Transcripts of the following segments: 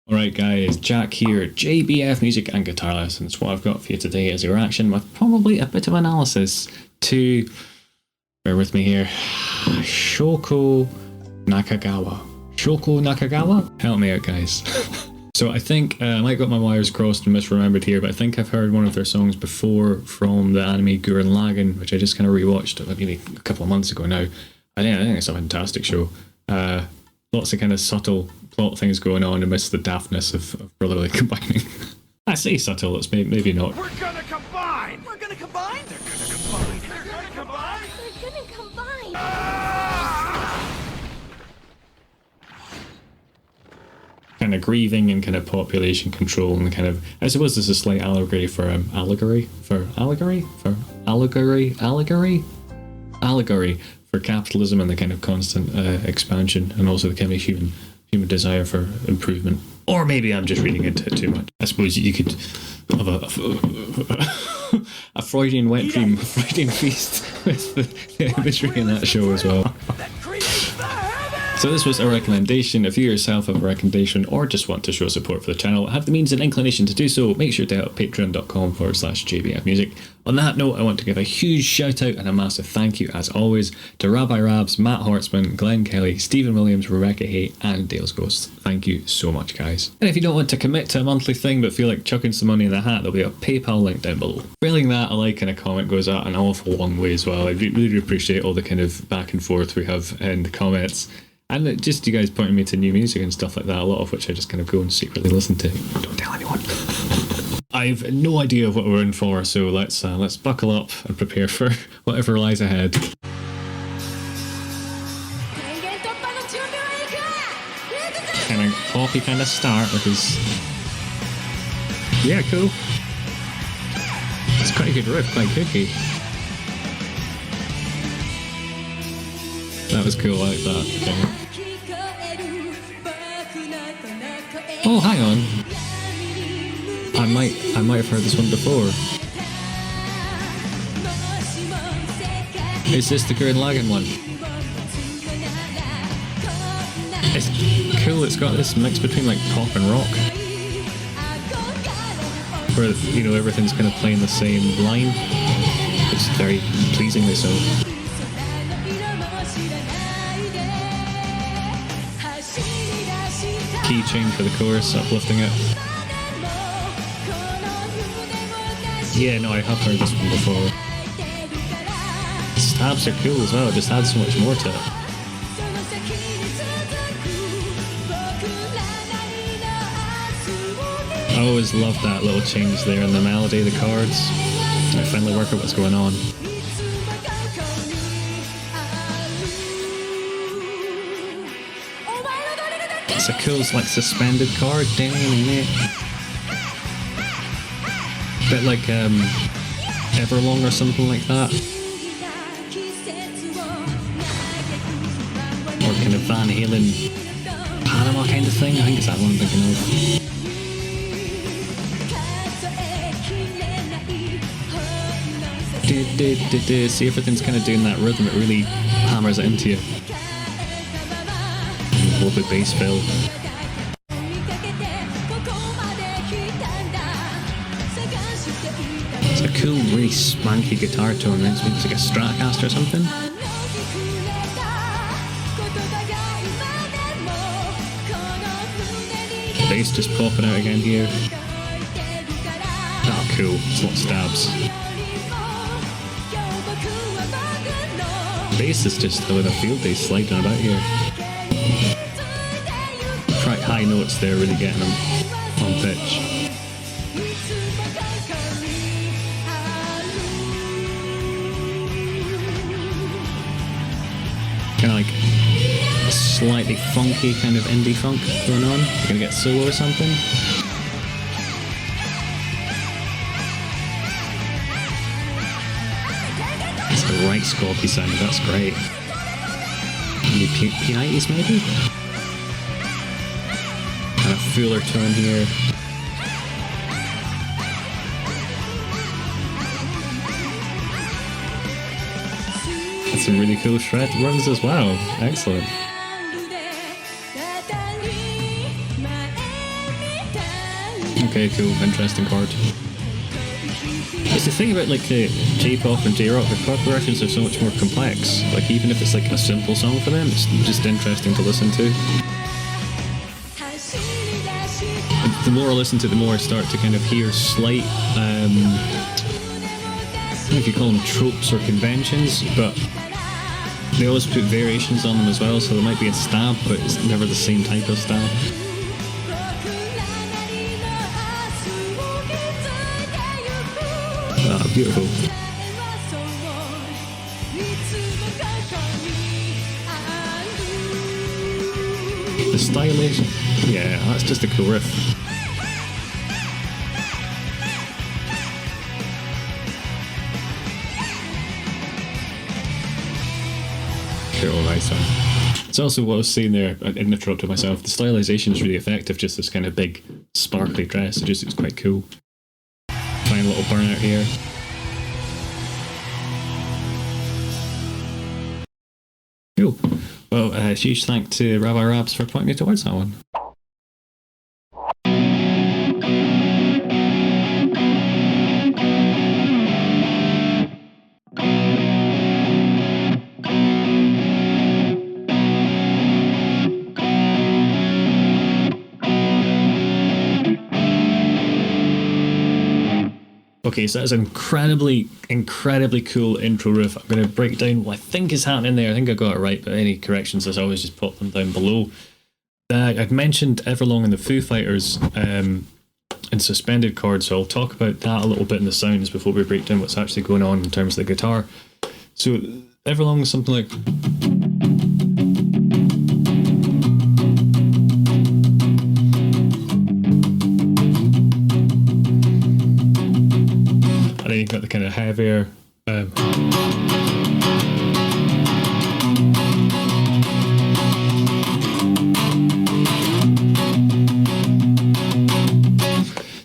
Alright guys, Jack here, JBF Music and Guitar Lessons. What I've got for you today is a reaction with probably a bit of analysis to, bear with me here, Shoko Nakagawa. Shoko Nakagawa? Help me out guys. So I think, I might got my wires crossed and misremembered here, but I think I've heard one of their songs before from the anime Gurren Lagann, which I just kind of rewatched maybe a couple of months ago now. I think it's a fantastic show. Lots of kind of subtle plot things going on amidst the daftness of brotherly combining. I say subtle, it's maybe not. We're gonna combine! We're gonna combine! They're gonna combine! They're gonna combine! They're gonna combine! Kind of grieving and kind of population control and kind of, I suppose this is a slight allegory for for capitalism and the kind of constant expansion, and also the kind of human desire for improvement. Or maybe I'm just reading into it too much. I suppose you could have a Freudian wet dream, a Freudian feast with the imagery in that show as well. So this was a recommendation. If you yourself have a recommendation or just want to show support for the channel, have the means and inclination to do so, make sure to help patreon.com/JBF Music. On that note, I want to give a huge shout out and a massive thank you as always to Rabbi Rabs, Matt Hortzman, Glenn Kelly, Stephen Williams, Rebecca Hay and Dale's Ghost. Thank you so much guys. And if you don't want to commit to a monthly thing but feel like chucking some money in the hat, there'll be a PayPal link down below. Failing that, a like and a comment goes out an awful long way as well. I really appreciate all the kind of back and forth we have in the comments. And just you guys pointing me to new music and stuff like that, a lot of which I just kind of go and secretly listen to. Don't tell anyone. I've no idea of what we're in for, so let's buckle up and prepare for whatever lies ahead. Kind of poppy kind of start with his... Yeah, cool. It's quite a good riff, quite kooky. That was cool, I like that. Okay. Oh, hang on. I might have heard this one before. Is this the Gurren Lagann one? It's cool, it's got this mix between like pop and rock. Where, you know, everything's kind of playing the same line. It's very pleasingly so. Key change for the chorus, uplifting it. Yeah, no, I have heard this one before. Stabs are cool as well, it just adds so much more to it. I always love that little change there in the melody, the chords. I finally work out what's going on. It's a cool, like, suspended chord. Bit like Everlong or something like that. Or kind of Van Halen Panama kind of thing. I think it's that one I'm thinking of. See, everything's kind of doing that rhythm. It really hammers it into you. Lovely bass fill. It's a cool, really swanky guitar tone. It's like a Stratocaster or something. The bass just popping out again here. Oh, cool. It's not stabs. The bass is just having a field day sliding about here. Quite high notes there, really getting them on pitch. Kind of like a slightly funky kind of indie funk going on. You're gonna get solo or something. That's the right scorpy sound, that's great. Any pianitis maybe? And a fuller tone here. That's some really cool shred runs as well. Excellent. Okay, cool, interesting chord. It's the thing about like the J-pop and J-rock, the chord progressions are so much more complex. Like even if it's like a simple song for them, it's just interesting to listen to. And the more I listen to it, the more I start to kind of hear slight, I don't know if you call them tropes or conventions, but they always put variations on them as well, so there might be a stab, but it's never the same type of stab. Ah, beautiful. The stylization, yeah, that's just a cool riff. Cool, nice one. It's also what I was saying there, I interrupted myself, the stylization is really effective, just this kind of big sparkly dress, it just looks quite cool. Fine little burnout here. Cool. Well, a huge thank to Rabbi Rabs for pointing me towards that one. Okay, so that's an incredibly cool intro riff. I'm going to break down what I think is happening there. I think I got it right, but any corrections, as always, just pop them down below. I've mentioned Everlong and the Foo Fighters in suspended chords, so I'll talk about that a little bit in the sounds before we break down what's actually going on in terms of the guitar. So Everlong is something like... And then you've got the kind of heavier...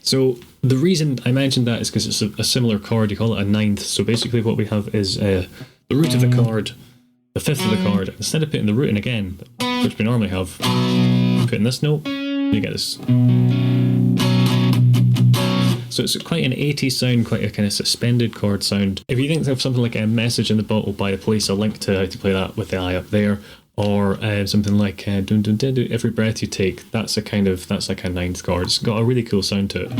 So the reason I mentioned that is because it's a similar chord, you call it a ninth. So basically what we have is the root of the chord, the fifth of the chord. Instead of putting the root in again, which we normally have, put in this note, you get this. So it's quite an 80s sound, quite a kind of suspended chord sound. If you think of something like A Message in the Bottle by The Police, I'll link to how to play that with the eye up there. Or something like Dun Dun Dun Dun, Every Breath You Take. That's like a ninth chord. It's got a really cool sound to it.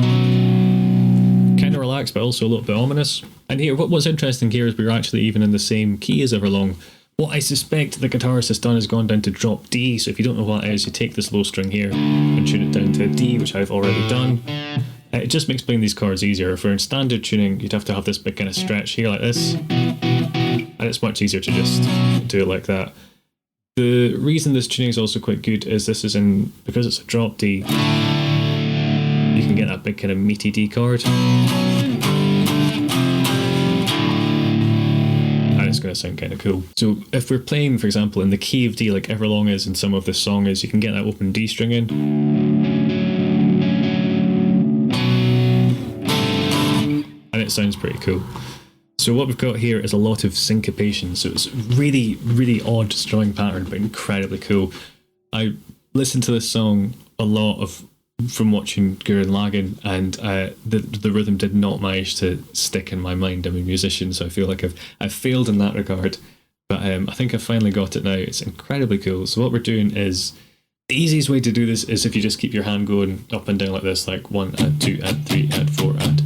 Kind of relaxed, but also a little bit ominous. And here, what's interesting here is we're actually even in the same key as Everlong. What I suspect the guitarist has done is gone down to drop D. So if you don't know what that is, you take this low string here and tune it down to a D, which I've already done. It just makes playing these chords easier. If we're in standard tuning, you'd have to have this big kind of stretch here like this. And it's much easier to just do it like that. The reason this tuning is also quite good is this is because it's a drop D, you can get that big kind of meaty D chord. And it's going to sound kind of cool. So if we're playing, for example, in the key of D like Everlong is and some of this song is, you can get that open D string in. And it sounds pretty cool. So what we've got here is a lot of syncopation, so it's really, really odd strumming pattern, but incredibly cool. I listened to this song a lot from watching Gurren Lagann, and the rhythm did not manage to stick in my mind. I'm a musician, so I feel like I've failed in that regard, but I think I've finally got it now. It's incredibly cool. So what we're doing is, the easiest way to do this is if you just keep your hand going up and down like this, like 1, add 2, add 3, add 4, add.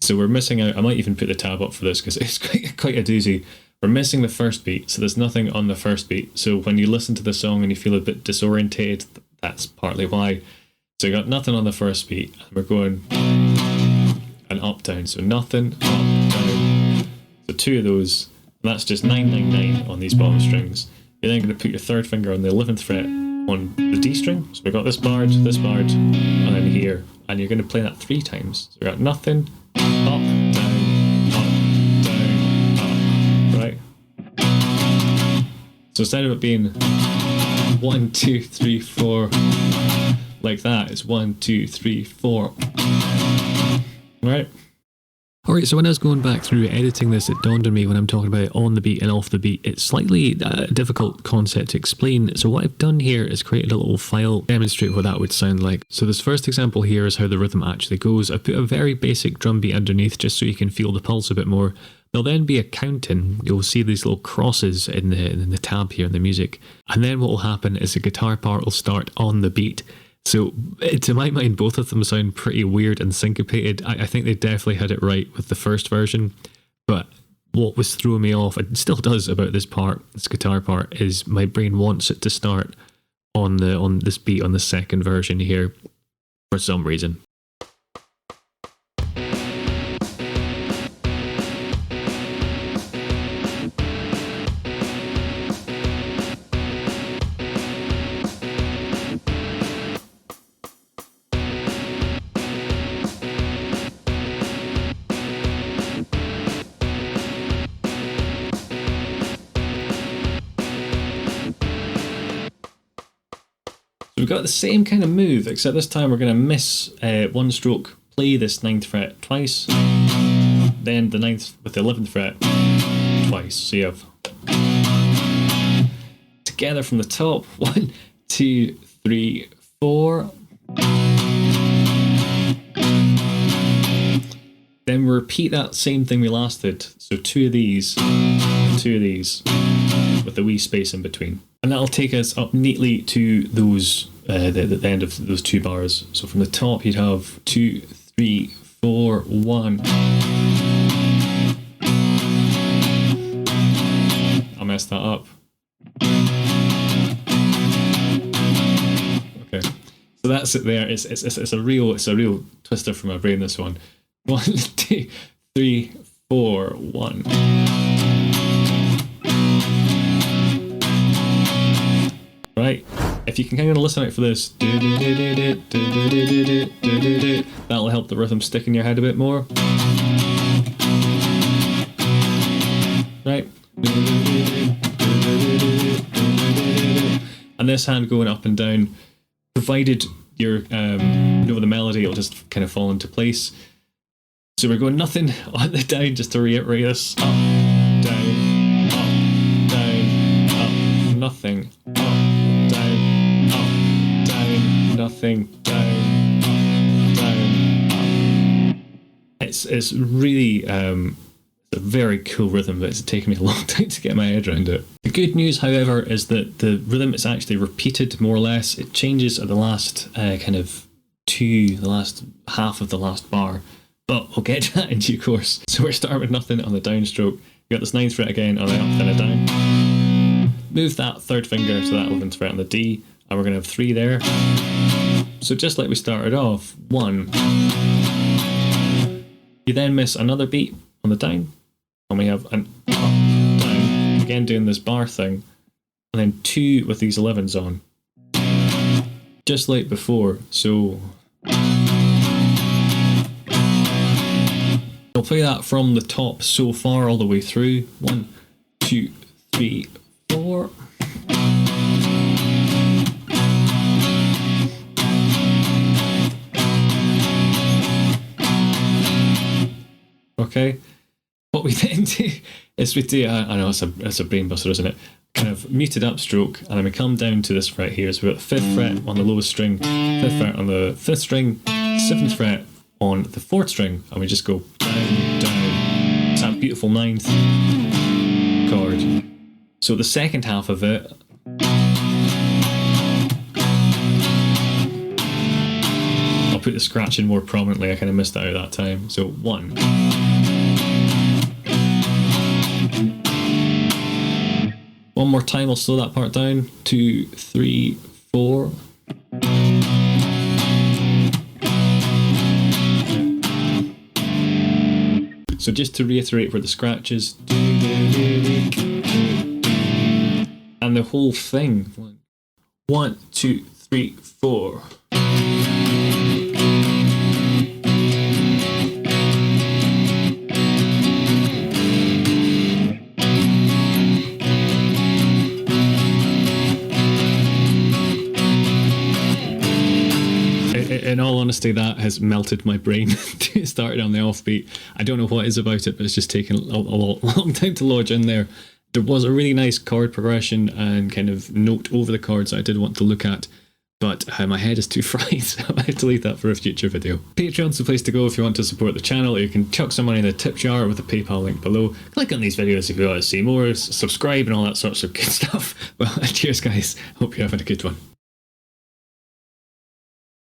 So we're missing out, I might even put the tab up for this because it's quite a doozy. We're missing the first beat, so there's nothing on the first beat. So when you listen to the song and you feel a bit disorientated, that's partly why. So you got nothing on the first beat, and we're going and up, down. So nothing, up, down. So 2 of those, and that's just 999 on these bottom strings. You're then going to put your third finger on the 11th fret on the D string. So we've got this barred, and then here. And you're going to play that 3 times. So we've got nothing, up, down, up, right? So instead of it being 1, 2, 3, 4 like that, it's 1, 2, 3, 4. Right? Alright, so when I was going back through editing this, it dawned on me when I'm talking about on the beat and off the beat, it's slightly a difficult concept to explain. So what I've done here is created a little file to demonstrate what that would sound like. So this first example here is how the rhythm actually goes. I've put a very basic drum beat underneath just so you can feel the pulse a bit more. There'll then be a counting. You'll see these little crosses in the tab here in the music. And then what will happen is the guitar part will start on the beat. So, to my mind, both of them sound pretty weird and syncopated. I think they definitely had it right with the first version, but what was throwing me off, and still does about this part, this guitar part, is my brain wants it to start on this beat on the second version here for some reason. We've got the same kind of move, except this time we're going to miss one stroke, play this 9th fret twice, then the 9th with the 11th fret twice. So you have together from the top, 1, 2, 3, 4. Then we repeat that same thing we last did. So 2 of these, 2 of these, with a wee space in between. And that'll take us up neatly to those the end of those 2 bars. So from the top you'd have 2, 3, 4, 1. I messed that up. Okay, so that's it there. It's a real twister for my brain, this one. 1, 2, 3, 4, 1. Right, if you can kind of listen out for this, that'll help the rhythm stick in your head a bit more. Right, and this hand going up and down, provided you're know the melody, it'll just kind of fall into place. So we're going nothing on the down, just to reiterate this. Up, down, up, down, up, nothing. Up, down, up, down, nothing, down, up, down, up. It's really it's a very cool rhythm, but it's taken me a long time to get my head around it. The good news, however, is that the rhythm is actually repeated more or less. It changes at the last the last half of the last bar. But we'll get to that in due course. So we're starting with nothing on the downstroke. You got this 9th fret again on the up, then a down. Move that 3rd finger to that 11th fret on the D, and we're going to have 3 there. So just like we started off, 1. You then miss another beat on the down, and we have an up, down, again doing this bar thing, and then 2 with these 11s on. Just like before, so... I'll play that from the top so far all the way through. 1, 2, 3, 4. Okay. What we then do is we do, I know it's a brain buster, isn't it? Kind of muted upstroke, and then we come down to this fret here. So we've got the 5th fret on the lowest string, 5th fret on the 5th string, 7th fret on the 4th string, and we just go down, down. It's that beautiful 9th chord. So the second half of it, I'll put the scratch in more prominently. I kind of missed that out that time. So 1. One more time, I'll slow that part down. 2, 3, 4. So just to reiterate where the scratch is, and the whole thing. 1, 2, 3, 4. In all honesty, that has melted my brain to start it on the offbeat. I don't know what it is about it, but it's just taken a long time to lodge in there. There was a really nice chord progression and kind of note over the chords that I did want to look at, but my head is too fried, so I have to leave that for a future video. Patreon's the place to go if you want to support the channel. You can chuck some money in the tip jar with the PayPal link below. Click on these videos if you want to see more, subscribe and all that sorts of good stuff. Well, cheers guys, hope you're having a good one.